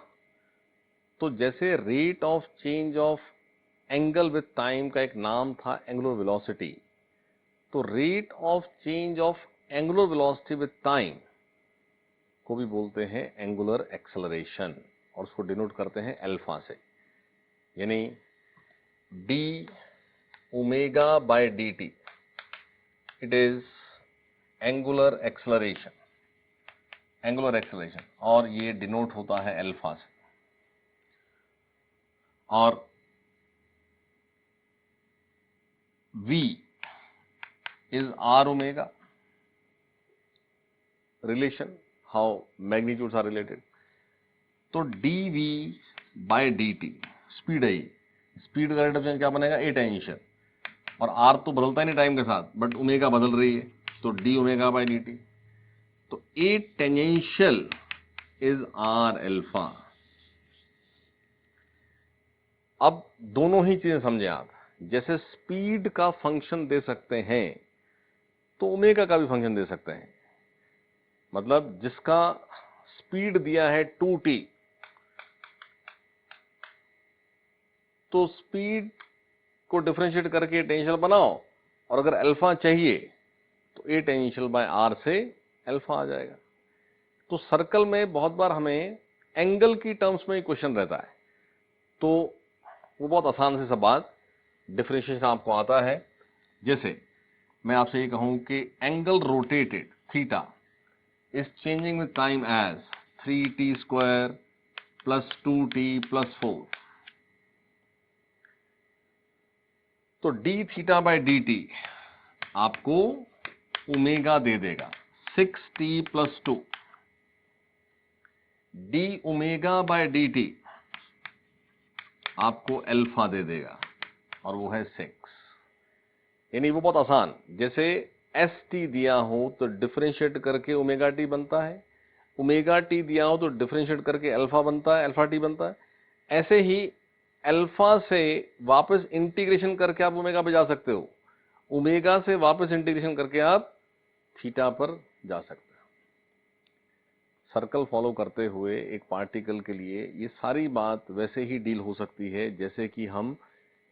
तो जैसे rate of change of angle with time का एक नाम था एंगुलर वेलोसिटी, तो rate of change of angular velocity with time को भी बोलते हैं एंगुलर एक्सेलरेशन, और उसको डिनोट करते हैं अल्फा से, यानी D omega by d T, it is angular acceleration, और ये डिनोट होता है अल्फा से। और v is r omega, relation how magnitudes are related। तो dv by dt स्पीड है, स्पीड का रेट ऑफ चेंज क्या बनेगा ए टेंजेंशियल, और r तो बदलता ही नहीं टाइम के साथ बट ओमेगा बदल रही है, तो d ओमेगा बाय dt। तो a tangential is r alpha. अब दोनों ही चीजें समझें आप, जैसे स्पीड का फंक्शन दे सकते हैं तो ओमेगा का भी फंक्शन दे सकते हैं। मतलब जिसका स्पीड दिया है 2t, तो स्पीड को डिफरेंशिएट करके टेंजेंशियल बनाओ, और अगर अल्फा चाहिए तो ए टेंजेंशियल बाय आर से अल्फा आ जाएगा। तो सर्कल में बहुत बार हमें एंगल की टर्म्स में ही क्वेश्चन रहता है, तो वो बहुत आसान से सब बात डिफरेंशिएशन आपको आता है। जैसे मैं आपसे ये कहूं कि angle rotated theta is changing with time as 3t² plus 2t plus 4, तो d theta by d t आपको ओमेगा दे देगा 6t plus 2। D omega by d t आपको अल्फा दे देगा, और वो है 6। यानी वो बहुत आसान, जैसे एस टी दिया हो तो डिफरेंशिएट करके ओमेगा टी बनता है, ओमेगा टी दिया हो तो डिफरेंशिएट करके अल्फा बनता है, अल्फा टी बनता है। ऐसे ही अल्फा से वापस इंटीग्रेशन करके आप ओमेगा पे जा सकते हो, ओमेगा से वापस इंटीग्रेशन करके आप थीटा पर जा सकते हो। सर्कल फॉलो करते हुए एक पार्टिकल के लिए ये सारी बात वैसे ही डील हो सकती है जैसे कि हम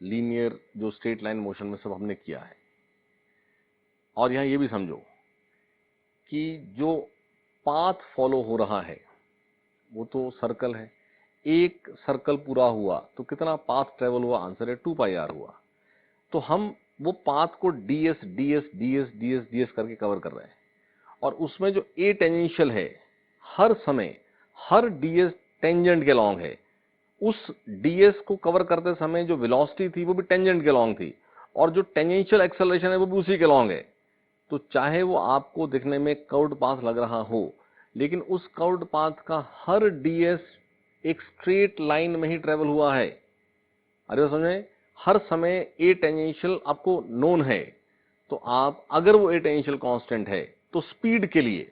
लीनियर जो स्ट्रेट लाइन मोशन में सब हमने किया है। और यहां ये भी समझो कि जो पाथ फॉलो हो रहा है वो तो सर्कल है, एक सर्कल पूरा हुआ तो कितना पाथ ट्रेवल हुआ, आंसर है 2πr हुआ। तो हम वो पाथ को ds ds ds ds ds करके कवर कर रहे हैं, और उसमें जो ए टेंजेंशियल है हर समय हर ds टेंजेंट के लॉन्ग है। उस ds को कवर करते समय जो वेलोसिटी थी वो भी टेंजेंट के लॉन्ग थी, और जो टेंजेंशियल एक्सेलरेशन है वो भी उसी के लॉन्ग है। तो चाहे वो आपको दिखने में कर्व्ड पाथ लग रहा हो, लेकिन उस कर्व्ड पाथ का हर ds एक स्ट्रेट लाइन में ही ट्रेवल हुआ है। अरे समझे, हर समय ए टेंजेंशियल आपको नोन है, तो आप अगर वो ए टेंजेंशियल कांस्टेंट है तो स्पीड के लिए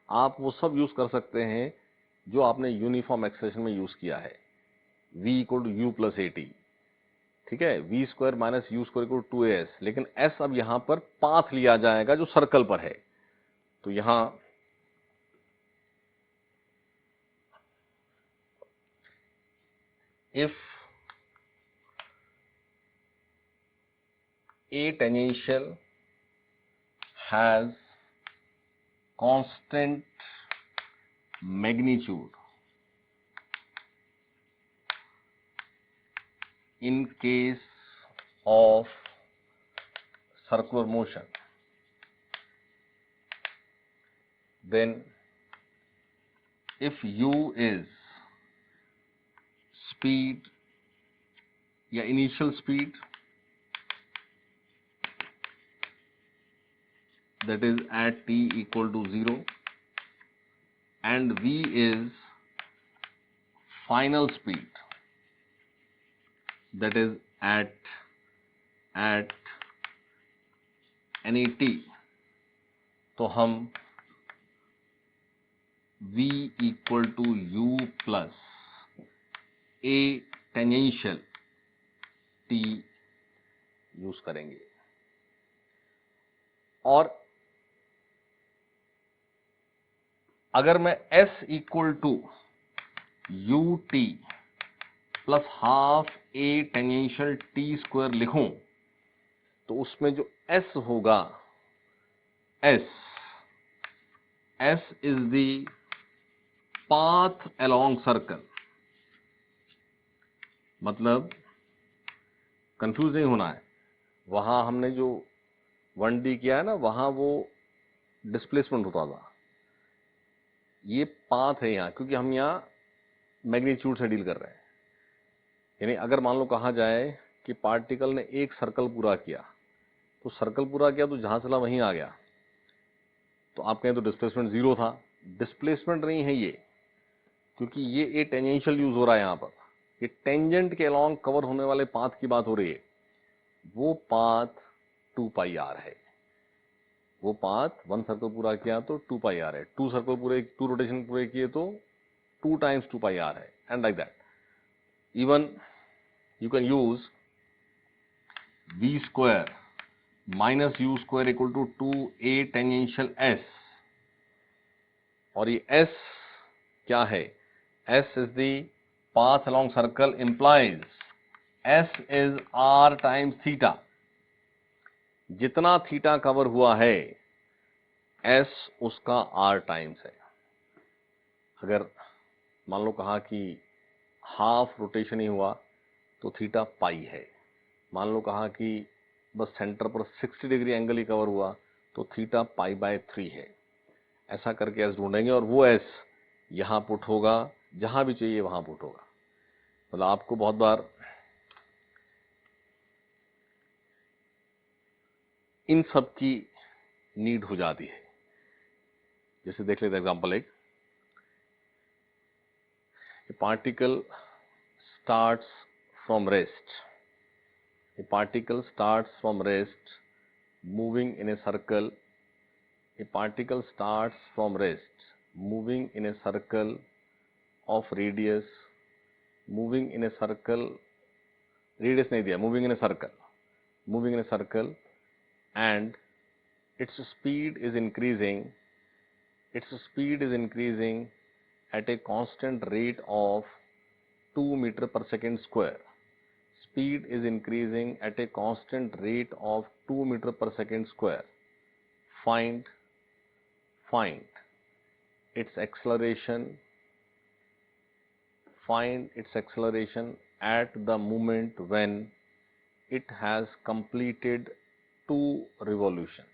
आप वो सब यूज कर सकते हैं जो आपने यूनिफॉर्म एक्सेलरेशन में यूज किया है, v equal to u plus a t, ठीक है, v square minus u square equal to 2as। लेकिन s अब यहां पर पाथ लिया जाएगा जो सर्कल पर है। तो यहां if a tangential has constant magnitude in case of circular motion, then if u is speed या initial speed that is at t equal to 0 and v is final speed that is at any t, तो हम v equal to u plus a tangential t use करेंगे। और अगर मैं s equal to u t plus half a tangential t square लिखूं, तो उसमें जो s होगा, s is the path along circle. मतलब कंफ्यूज नहीं होना है, वहां हमने जो 1D किया है ना, वहां वो डिस्प्लेसमेंट होता था, ये पाथ है यहाँ, क्योंकि हम यहाँ मैग्नीट्यूड से डील कर रहे हैं। यानी अगर मान लो कहा जाए कि पार्टिकल ने एक सर्कल पूरा किया, तो सर्कल पूरा किया तो जहां चला वहीं आ गया, तो आप कहें तो डिस्प्लेसमेंट 0 था। डिस्प्लेसमेंट नहीं है ये, क्योंकि ये ए टेंजेंशियल यूज हो रहा है यहाँ पर, ये टेंजेंट के अलॉन्ग कवर होने वाले पाथ की बात हो रही है। वो पाथ 2πr है, वो पाथ 1 सर्कल पूरा किया तो 2 पाई आर है, 2 सर्कल पूरे, 2 रोटेशन पूरे किए तो 2 टाइम्स 2 पाई आर है, and like that. Even you can use v square minus u square equal to 2a tangential s. और ये s क्या है? s is the path along circle implies s is r times theta. जितना theta cover हुआ है s उसका r times है. अगर मान लो कहा कि हाफ रोटेशन ही हुआ तो थीटा पाई है. मान लो कहा कि बस सेंटर पर 60 डिग्री एंगल ही कवर हुआ तो थीटा पाई बाय 3 है. ऐसा करके एस ढूंढेंगे और वो एस यहां पुट होगा, जहां भी चाहिए वहां पुट होगा. मतलब आपको बहुत बार इन सब की नीड हो जाती है. जैसे देख लेते एग्जांपल एक. A particle starts from rest. A particle starts from rest, moving in a circle. A particle starts from rest, moving in a circle of radius, moving in a circle, radius नहीं दिया, moving in a circle, moving in a circle, and its speed is increasing. Its speed is increasing at a constant rate of 2 meter per second square. Speed is increasing at a constant rate of 2 meter per second square. Find its acceleration. Find its acceleration at the moment when it has completed 2 revolutions.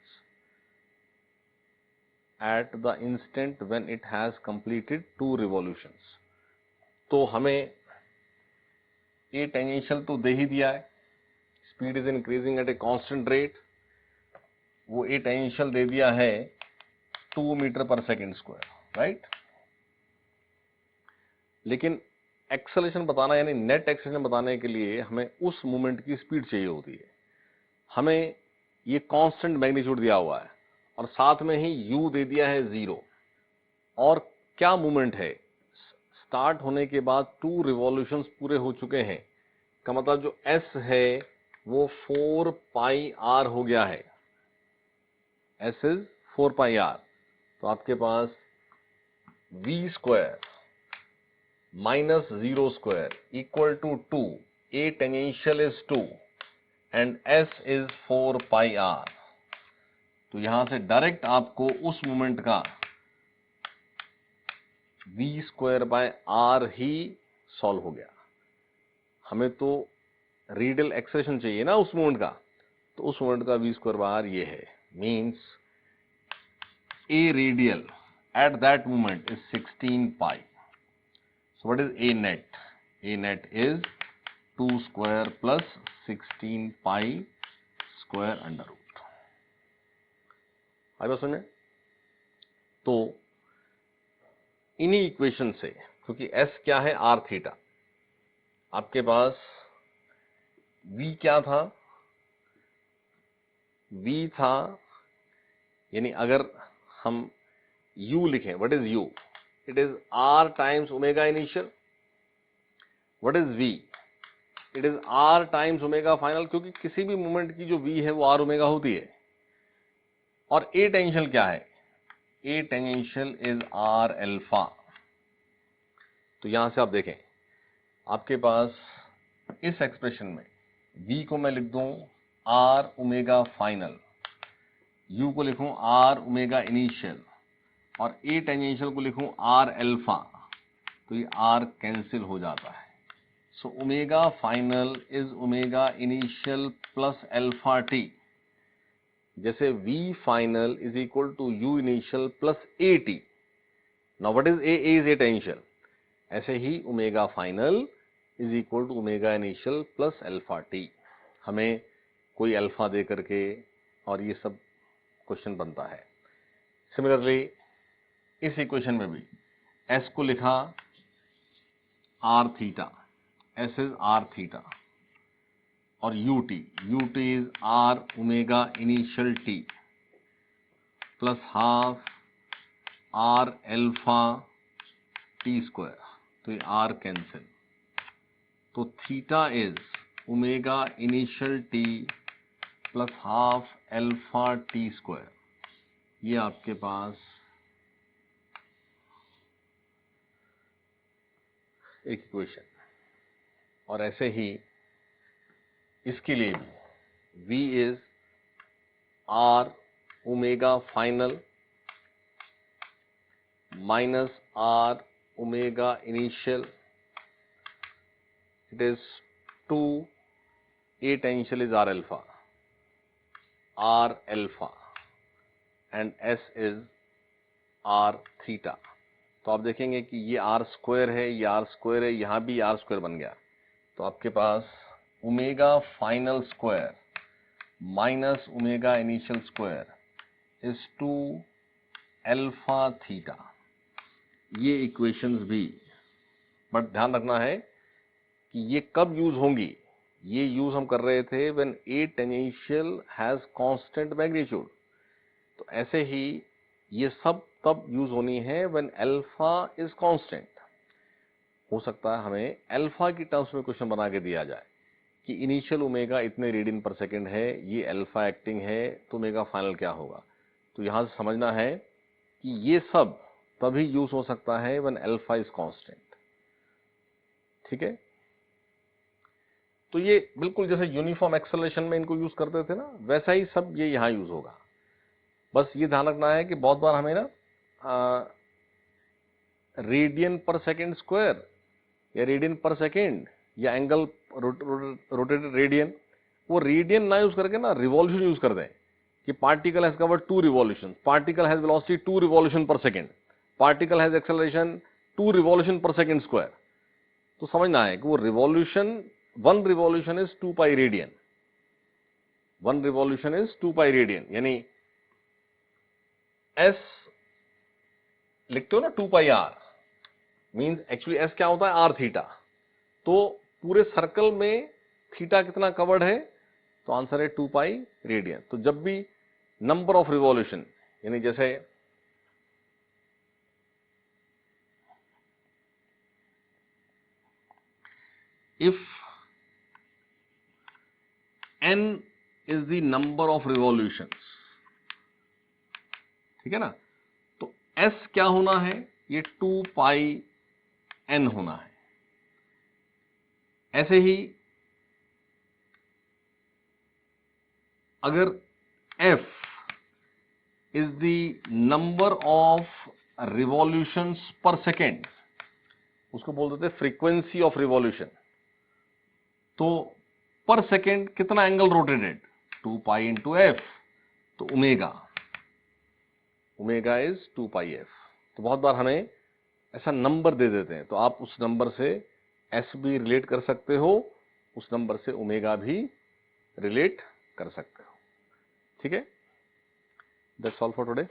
At the instant when it has completed 2 revolutions. तो हमें ए tangential तो दे ही दिया है, speed is increasing at a constant rate. वो ए tangential दे दिया है 2 metre पर second square, right. लेकिन एक्सेलरेशन बताना यानी नेट एक्सेलरेशन बताने के लिए हमें उस मोमेंट की स्पीड चाहिए होती है. हमें ये कांस्टेंट मैग्नीट्यूड दिया हुआ है और साथ में ही u दे दिया है 0. और क्या मोमेंट है? स्टार्ट होने के बाद 2 रिवॉल्यूशंस पूरे हो चुके हैं, का मतलब जो s है वो 4 पाई r हो गया है. s is 4 pi r. तो आपके पास v square minus 0 square equal to 2. a tangential is 2 and s is 4 pi r. तो यहां से डायरेक्ट आपको उस मोमेंट का v स्क्वायर बाय r ही सॉल्व हो गया. हमें तो रेडियल एक्सेलरेशन चाहिए ना उस मोमेंट का, तो उस मोमेंट का v स्क्वायर बाय r ये है. Means a radial at that moment is 16 pi. So what is a net? A net is 2 square plus 16 pi square under root. आई बात समझ में? तो इन्हीं इक्वेशन से, क्योंकि s क्या है? r theta. आपके पास v क्या था? v था, यानी अगर हम u लिखें, what is u? It is r times omega initial. What is v? It is r times omega final, क्योंकि किसी भी मोमेंट की जो v है वो r ओमेगा होती है. और a टेंजेंशियल क्या है? a tangential is r alpha. तो यहां से आप देखें, आपके पास इस एक्सप्रेशन में v को मैं लिख दूं r ओमेगा फाइनल, u को लिखूं r ओमेगा इनिशियल और a टेंजेंशियल को लिखूं r अल्फा. तो ये r कैंसिल हो जाता है. So omega final is omega initial plus alpha T. जैसे v final is equal to u initial plus a T. Now what is a is a tangential. ऐसे ही omega final is equal to omega initial plus alpha T. हमें कोई alpha दे करके और ये सब question बनता है. सिमिलरली इस इक्वेशन में भी s को लिखा r theta, s is r theta, और ut is r omega initial t. Plus half are alpha T square, तो ये आर कैंसिल, तो theta is omega initial T plus half alpha T square. ये आपके पास एक equation. और ऐसे ही इसके लिए भी V is r omega final minus r omega initial, it is 2 A tangential is R alpha and S is R theta। तो आप देखेंगे कि ये R स्क्वायर है, ये R स्क्वायर है, यहां भी R स्क्वायर बन गया। तो आपके पास omega final square minus omega initial square is 2 alpha theta. ये इक्वेशंस भी, बट ध्यान रखना है कि ये कब यूज होंगी। ये यूज हम कर रहे थे when A tangential has constant magnitude. तो ऐसे ही ये सब तब यूज होनी है व्हेन अल्फा इज कांस्टेंट। हो सकता है हमें अल्फा की टर्म्स में क्वेश्चन बना के दिया जाए कि इनिशियल ओमेगा इतने रेडियन पर सेकेंड है, ये अल्फा एक्टिंग है, तो ओमेगा फाइनल क्या होगा। तो यहां से समझना है कि ये सब तभी यूज हो सकता है व्हेन अल्फा इज कांस्टेंट। ठीक है, तो ये बिल्कुल जैसे यूनिफॉर्म एक्सेलरेशन में इनको यूज करते थे ना, वैसा ही सब ये यहां यूज होगा। बस ये ध्यान रखना है कि बहुत बार हमें ना रेडियन पर सेकेंड स्क्वायर या रेडियन पर सेकेंड या एंगल रोटेटेड रेडियन, वो रेडियन ना यूज करके ना रिवॉल्यूशन यूज कर दें कि particle has covered 2 revolution, particle has velocity 2 revolution per second, particle has acceleration 2 revolution per second square. तो समझना है कि वो revolution, 1 revolution is 2 pi radian, 1 revolution is 2 pi radian, यानी एस लिखते हो ना 2 pi are, means actually S क्या होता है, आर थीटा। तो पूरे सर्कल में थीटा कितना कवर्ड है, तो आंसर है 2 पाई रेडियन। तो जब भी नंबर ऑफ रिवॉल्यूशन, यानी जैसे if n is the number of revolutions, ठीक है ना, तो s क्या होना है, ये 2 पाई n होना है। ऐसे ही अगर f is the number of revolutions per second, उसको बोल देते फ्रीक्वेंसी ऑफ रिवॉल्यूशन। तो पर सेकेंड कितना angle rotated, 2 pi into F, तो omega, omega is 2 pi F. तो बहुत बार हमें ऐसा नंबर दे देते हैं, तो आप उस नंबर से एस भी रिलेट कर सकते हो, उस नंबर से ओमेगा भी रिलेट कर सकते हो। ठीक है, दैट्स ऑल फॉर टुडे।